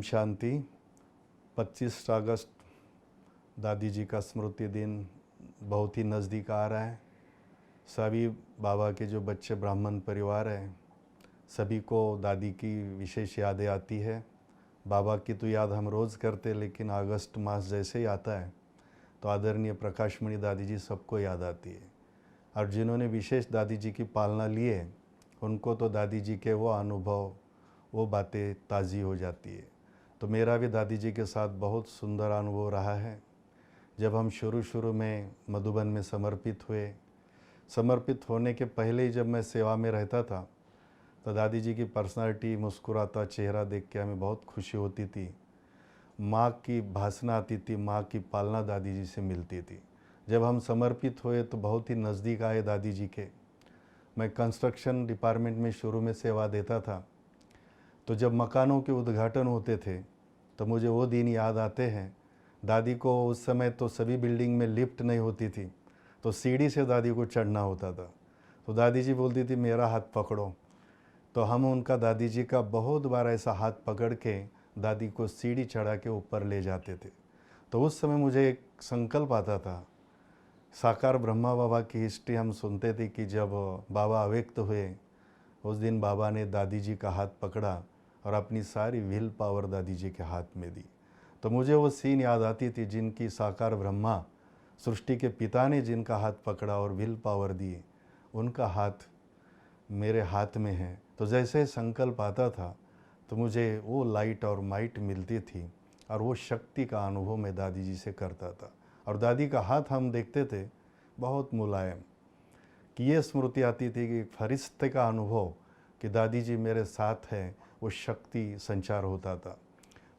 शांति। 25 अगस्त दादी जी का स्मृति दिन बहुत ही नज़दीक आ रहा है। सभी बाबा के जो बच्चे ब्राह्मण परिवार हैं, सभी को दादी की विशेष यादें आती है। बाबा की तो याद हम रोज़ करते, लेकिन अगस्त मास जैसे ही आता है तो आदरणीय प्रकाशमणि दादी जी सबको याद आती है। और जिन्होंने विशेष दादी जी की पालना ली है, उनको तो दादी जी के वो अनुभव, वो बातें ताज़ी हो जाती है। तो मेरा भी दादी जी के साथ बहुत सुंदर अनुभव रहा है। जब हम शुरू में मधुबन में समर्पित होने के पहले ही जब मैं सेवा में रहता था, तो दादी जी की पर्सनालिटी, मुस्कुराता चेहरा देख के हमें बहुत खुशी होती थी। माँ की भाषण आती थी, माँ की पालना दादी जी से मिलती थी। जब हम समर्पित हुए तो बहुत ही नज़दीक आए दादी जी के। मैं कंस्ट्रक्शन डिपार्टमेंट में शुरू में सेवा देता था, तो जब मकानों के उद्घाटन होते थे तो मुझे वो दिन याद आते हैं। दादी को उस समय तो सभी बिल्डिंग में लिफ्ट नहीं होती थी, तो सीढ़ी से दादी को चढ़ना होता था। तो दादी जी बोलती थी मेरा हाथ पकड़ो, तो हम उनका, दादी जी का बहुत बार ऐसा हाथ पकड़ के दादी को सीढ़ी चढ़ा के ऊपर ले जाते थे। तो उस समय मुझे एक संकल्प आता था। साकार ब्रह्मा बाबा की हिस्ट्री हम सुनते थे कि जब बाबा अव्यक्त हुए, उस दिन बाबा ने दादी जी का हाथ पकड़ा और अपनी सारी विल पावर दादी जी के हाथ में दी। तो मुझे वो सीन याद आती थी, जिनकी साकार ब्रह्मा, सृष्टि के पिता ने जिनका हाथ पकड़ा और विल पावर दी, उनका हाथ मेरे हाथ में है। तो जैसे संकल्प आता था तो मुझे वो लाइट और माइट मिलती थी, और वो शक्ति का अनुभव मैं दादी जी से करता था। और दादी का हाथ हम देखते थे बहुत मुलायम, कि ये स्मृति आती थी कि फरिश्ते का अनुभव कि दादी जी मेरे साथ हैं, वो शक्ति संचार होता था।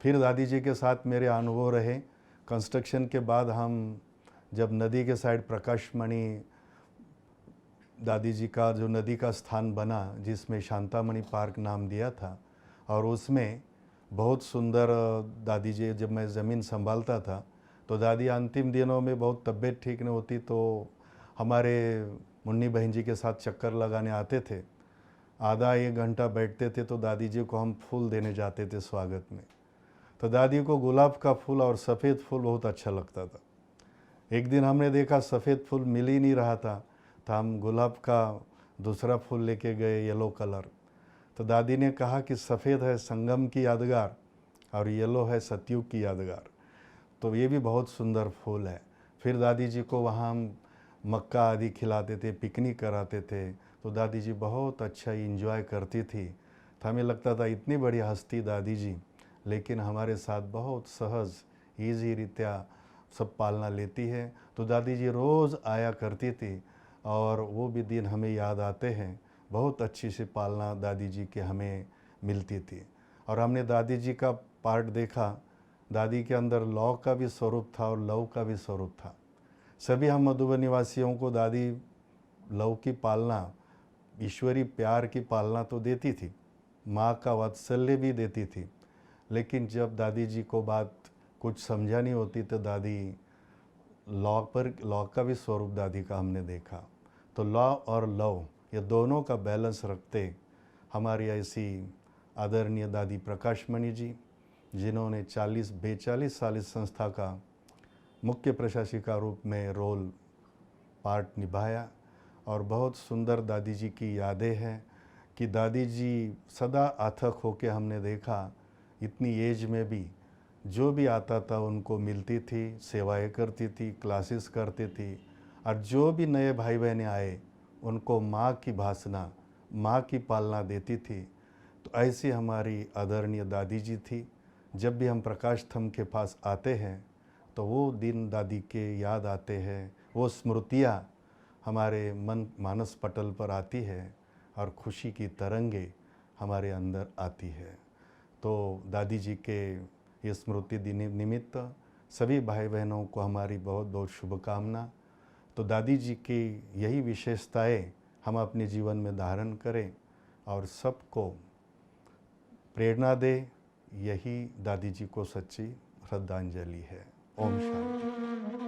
फिर दादी जी के साथ मेरे अनुभव रहे। कंस्ट्रक्शन के बाद हम जब नदी के साइड प्रकाशमणि दादी जी का जो नदी का स्थान बना, जिसमें शांतामणि पार्क नाम दिया था, और उसमें बहुत सुंदर दादी जी, जब मैं ज़मीन संभालता था तो दादी अंतिम दिनों में बहुत तबीयत ठीक नहीं होती, तो हमारे मुन्नी बहन जी के साथ चक्कर लगाने आते थे। आधा 1 घंटा बैठते थे तो दादी जी को हम फूल देने जाते थे स्वागत में। तो दादी को गुलाब का फूल और सफ़ेद फूल बहुत अच्छा लगता था। एक दिन हमने देखा सफ़ेद फूल मिल ही नहीं रहा था, तो हम गुलाब का दूसरा फूल लेके गए, येलो कलर। तो दादी ने कहा कि सफ़ेद है संगम की यादगार और येलो है सतयुग की यादगार, तो ये भी बहुत सुंदर फूल है। फिर दादी जी को वहाँ हम मक्का आदि खिलाते थे, पिकनिक कराते थे, तो दादी जी बहुत अच्छा इंजॉय करती थी। तो हमें लगता था इतनी बड़ी हस्ती दादी जी, लेकिन हमारे साथ बहुत सहज ईजी रीत्या सब पालना लेती है। तो दादी जी रोज़ आया करती थी, और वो भी दिन हमें याद आते हैं। बहुत अच्छी सी पालना दादी जी के हमें मिलती थी। और हमने दादी जी का पार्ट देखा, दादी के अंदर लौ का भी स्वरूप था और लव का भी स्वरूप था। सभी हम मधुबन निवासियों को दादी लव की पालना, ईश्वरी प्यार की पालना तो देती थी, माँ का वात्सल्य भी देती थी, लेकिन जब दादी जी को बात कुछ समझा नहीं होती तो दादी लॉ का भी स्वरूप दादी का हमने देखा। तो लॉ और लव, ये दोनों का बैलेंस रखते हमारी ऐसी आदरणीय दादी प्रकाशमणि जी, जिन्होंने 42 साल इस संस्था का मुख्य प्रशासिका रूप में पार्ट निभाया। और बहुत सुंदर दादी जी की यादें हैं कि दादी जी सदा अथक होके हमने देखा, इतनी एज में भी जो भी आता था उनको मिलती थी, सेवाएं करती थी, क्लासेस करती थी, और जो भी नए भाई बहनें आए उनको माँ की भाषणा, माँ की पालना देती थी। तो ऐसी हमारी आदरणीय दादी जी थी। जब भी हम प्रकाश स्तंभ के पास आते हैं तो वो दिन दादी के याद आते हैं, वो स्मृतियाँ हमारे मन मानस पटल पर आती है, और खुशी की तरंगे हमारे अंदर आती है। तो दादी जी के ये स्मृति दिन निमित्त सभी भाई बहनों को हमारी बहुत बहुत शुभकामना। तो दादी जी की यही विशेषताएं हम अपने जीवन में धारण करें और सबको प्रेरणा दें, यही दादी जी को सच्ची श्रद्धांजलि है। ओम शांति।